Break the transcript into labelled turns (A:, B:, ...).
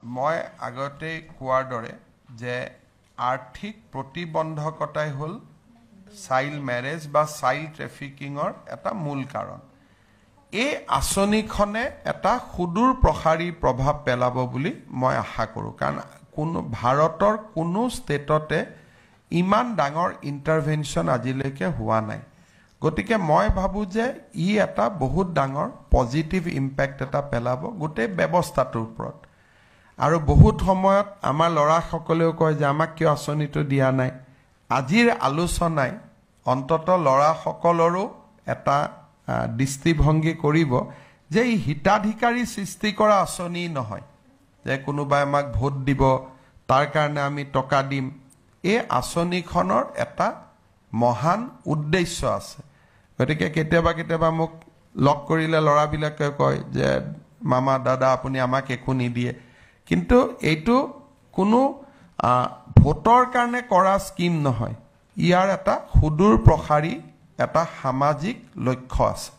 A: মই আগতে কোৱাৰ দৰে যে আৰ্থিক প্ৰতিবন্ধকতাই হ'ল চাইল্ড মেৰেজ বা চাইল্ড ট্ৰেফিকিঙৰ এটা মূল কাৰণ এই আঁচনিখনে এটা সুদূৰ প্ৰসাৰী প্ৰভাৱ পেলাব বুলি মই আশা কৰোঁ কাৰণ কোনো ভাৰতৰ কোনো ষ্টেটতে ইমান ডাঙৰ ইণ্টাৰভেনশ্যন আজিলৈকে হোৱা নাই গতিকে মই ভাবোঁ যে ই এটা বহুত ডাঙৰ পজিটিভ ইম্পেক্ট এটা পেলাব গোটেই ব্যৱস্থাটোৰ ওপৰত আৰু বহুত সময়ত আমাৰ ল'ৰাসকলেও কয় যে আমাক কিয় আঁচনিটো দিয়া নাই আজিৰ আলোচনাই অন্তত ল'ৰাসকলৰো এটা দৃষ্টিভংগী কৰিব যে ই হিতাধিকাৰী সৃষ্টি কৰা আঁচনি নহয় যে কোনোবাই আমাক ভোট দিব তাৰ কাৰণে আমি টকা দিম এই আঁচনিখনৰ এটা মহান উদ্দেশ্য আছে গতিকে কেতিয়াবা মোক লগ কৰিলে ল'ৰাবিলাকে কয় যে মামা দাদা আপুনি আমাক একো নিদিয়ে কিন্তু এইটো কোনো ভোটৰ কাৰণে কৰা স্কিম নহয় ইয়াৰ এটা সুদূৰ প্ৰসাৰী এটা সামাজিক লক্ষ্য আছে